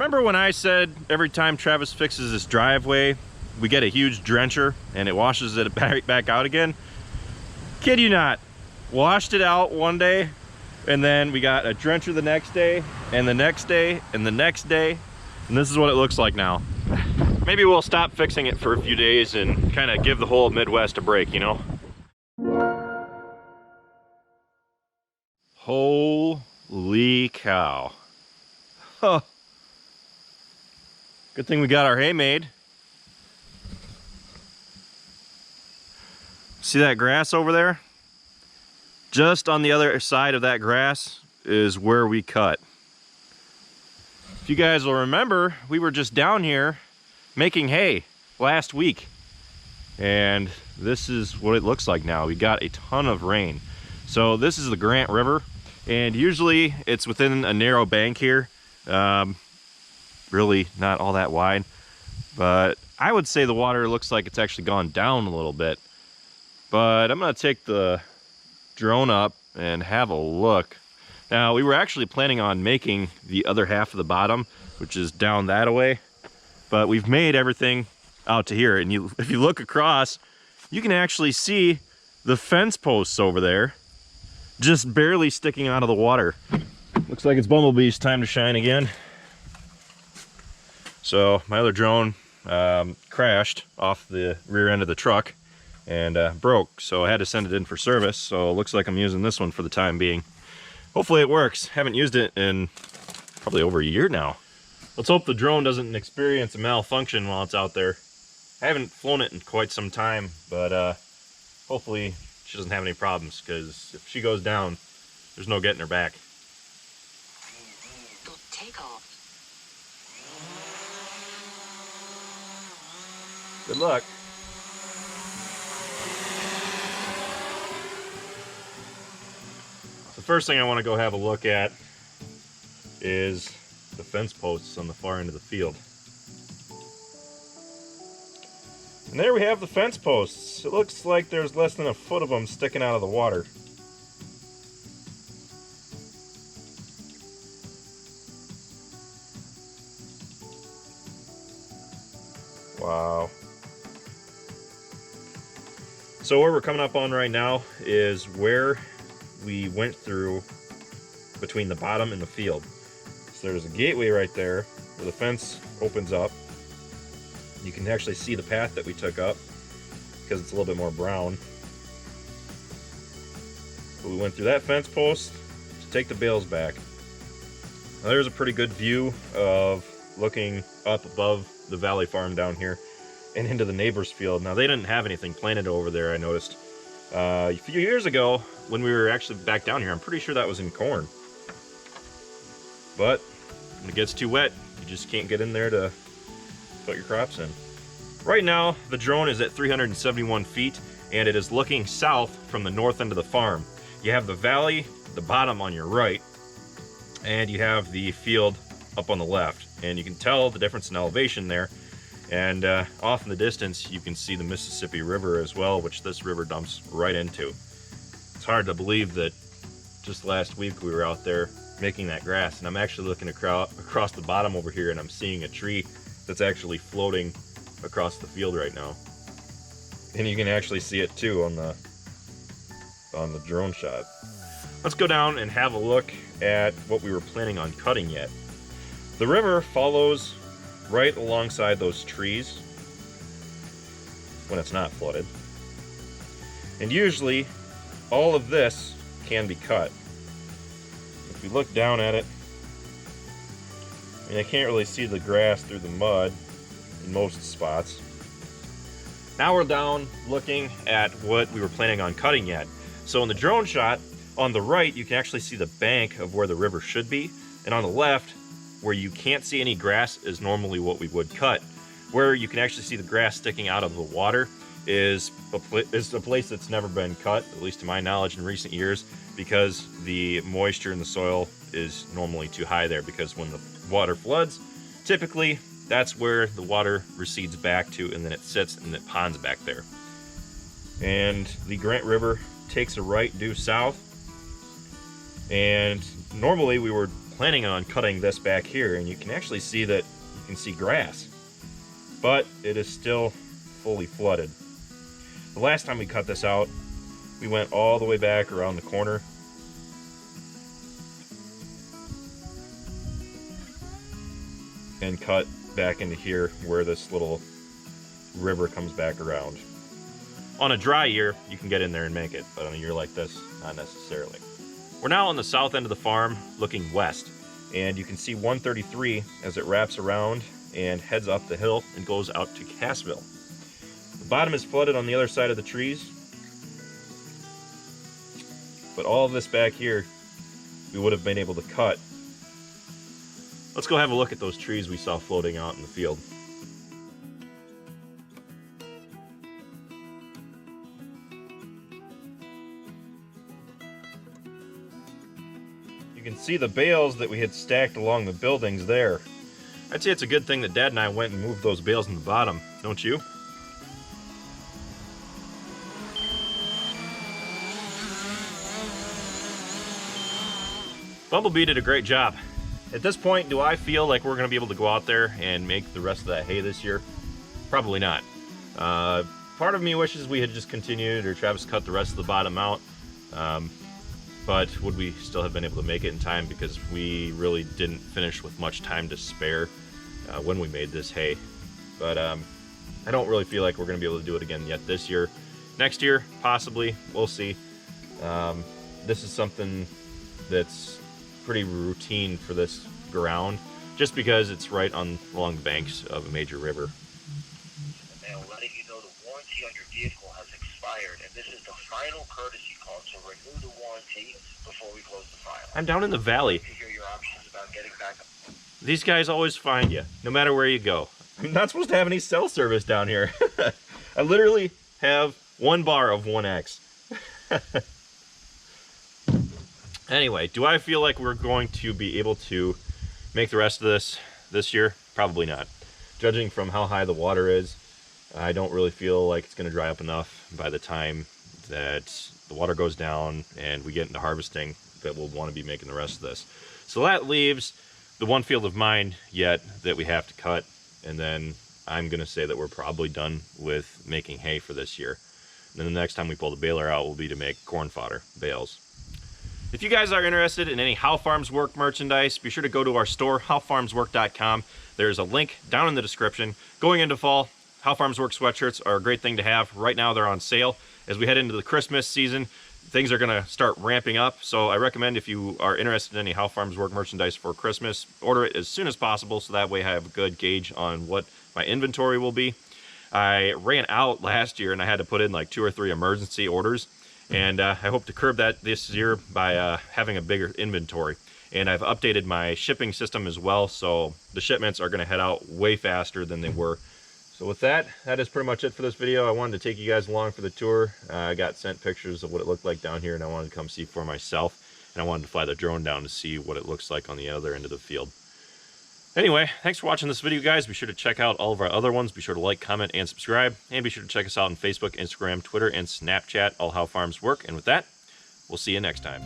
Remember when I said every time Travis fixes his driveway, we get a huge drencher and it washes it back out again? Kid you not. Washed it out one day, and then we got a drencher the next day, and the next day, and the next day, and this is what it looks like now. Maybe we'll stop fixing it for a few days and kind of give the whole Midwest a break, you know? Holy cow. Huh. Good thing we got our hay made. See that grass over there? Just on the other side of that grass is where we cut. If you guys will remember, we were just down here making hay last week. And this is what it looks like now. We got a ton of rain. So this is the Grant River, and usually it's within a narrow bank here. Really not all that wide, but I would say the water looks like it's actually gone down a little bit. But I'm gonna take the drone up and have a look. Now, we were actually planning on making the other half of the bottom, which is down that away, but we've made everything out to here. And if you look across, you can actually see the fence posts over there, just barely sticking out of the water. Looks like it's Bumblebee's time to shine again. So my other drone crashed off the rear end of the truck and broke, so I had to send it in for service. So it looks like I'm using this one for the time being. Hopefully it works. Haven't used it in probably over a year now. Let's hope the drone doesn't experience a malfunction while it's out there. I haven't flown it in quite some time, but hopefully she doesn't have any problems, because if she goes down, there's no getting her back. Take off. Good luck. The first thing I want to go have a look at is the fence posts on the far end of the field. And there we have the fence posts. It looks like there's less than a foot of them sticking out of the water. Wow. So where we're coming up on right now is where we went through between the bottom and the field. So there's a gateway right there where the fence opens up. You can actually see the path that we took up because it's a little bit more brown. But we went through that fence post to take the bales back. Now there's a pretty good view of looking up above the valley farm down here and into the neighbor's field. Now they didn't have anything planted over there, I noticed. A few years ago when we were actually back down here, I'm pretty sure that was in corn. But when it gets too wet, you just can't get in there to put your crops in. Right now, the drone is at 371 feet, and it is looking south from the north end of the farm. You have the valley, the bottom on your right, and you have the field up on the left. And you can tell the difference in elevation there. And off in the distance, you can see the Mississippi River as well, which this river dumps right into. It's hard to believe that just last week we were out there making that grass, and I'm actually looking across the bottom over here, and I'm seeing a tree that's actually floating across the field right now. And you can actually see it too on the drone shot. Let's go down and have a look at what we were planning on cutting yet. The river follows right alongside those trees when it's not flooded. And usually all of this can be cut. If we look down at it, I mean, I can't really see the grass through the mud in most spots. Now we're down looking at what we were planning on cutting yet. So in the drone shot, on the right, you can actually see the bank of where the river should be. And on the left, where you can't see any grass, is normally what we would cut. Where you can actually see the grass sticking out of the water is a place that's never been cut, at least to my knowledge in recent years, because the moisture in the soil is normally too high there, because when the water floods, typically that's where the water recedes back to, and then it sits and it ponds back there. And the Grant River takes a right due south, and normally we were planning on cutting this back here, and you can actually see that you can see grass, but it is still fully flooded. The last time we cut this out, we went all the way back around the corner and cut back into here where this little river comes back around. On a dry year, you can get in there and make it, but on a year like this, not necessarily. We're now on the south end of the farm looking west, and you can see 133 as it wraps around and heads up the hill and goes out to Cassville. The bottom is flooded on the other side of the trees, but all of this back here we would have been able to cut. Let's go have a look at those trees we saw floating out in the field. You can see the bales that we had stacked along the buildings there. I'd say it's a good thing that Dad and I went and moved those bales in the bottom, don't you? Bumblebee did a great job. At this point, do I feel like we're going to be able to go out there and make the rest of that hay this year? Probably not. Part of me wishes we had just continued, or Travis cut the rest of the bottom out. But would we still have been able to make it in time, because we really didn't finish with much time to spare when we made this hay. But I don't really feel like we're going to be able to do it again yet this year. Next year, possibly. We'll see. This is something that's pretty routine for this ground, just because it's right along the banks of a major river. Mail letting you know the warranty on your vehicle has expired, and this is the final courtesy call to renew the warranty before we close the file. I'm down in the valley. To hear your options about getting back up. These guys always find you, no matter where you go. I'm not supposed to have any cell service down here. I literally have one bar of 1X. Anyway, do I feel like we're going to be able to make the rest of this year? Probably not. Judging from how high the water is, I don't really feel like it's going to dry up enough by the time that the water goes down and we get into harvesting that we'll want to be making the rest of this. So that leaves the one field of mine yet that we have to cut, and then I'm going to say that we're probably done with making hay for this year. And then the next time we pull the baler out will be to make corn fodder bales. If you guys are interested in any How Farms Work merchandise, be sure to go to our store, howfarmswork.com. There's a link down in the description. Going into fall, How Farms Work sweatshirts are a great thing to have. Right now they're on sale. As we head into the Christmas season, things are going to start ramping up. So I recommend, if you are interested in any How Farms Work merchandise for Christmas, order it as soon as possible, so that way I have a good gauge on what my inventory will be. I ran out last year and I had to put in like 2 or 3 emergency orders. And I hope to curb that this year by having a bigger inventory. And I've updated my shipping system as well, so the shipments are going to head out way faster than they were. So with that, that is pretty much it for this video. I wanted to take you guys along for the tour. I got sent pictures of what it looked like down here, and I wanted to come see for myself. And I wanted to fly the drone down to see what it looks like on the other end of the field. Anyway, thanks for watching this video, guys. Be sure to check out all of our other ones. Be sure to like, comment, and subscribe. And be sure to check us out on Facebook, Instagram, Twitter, and Snapchat, all How Farms Work. And with that, we'll see you next time.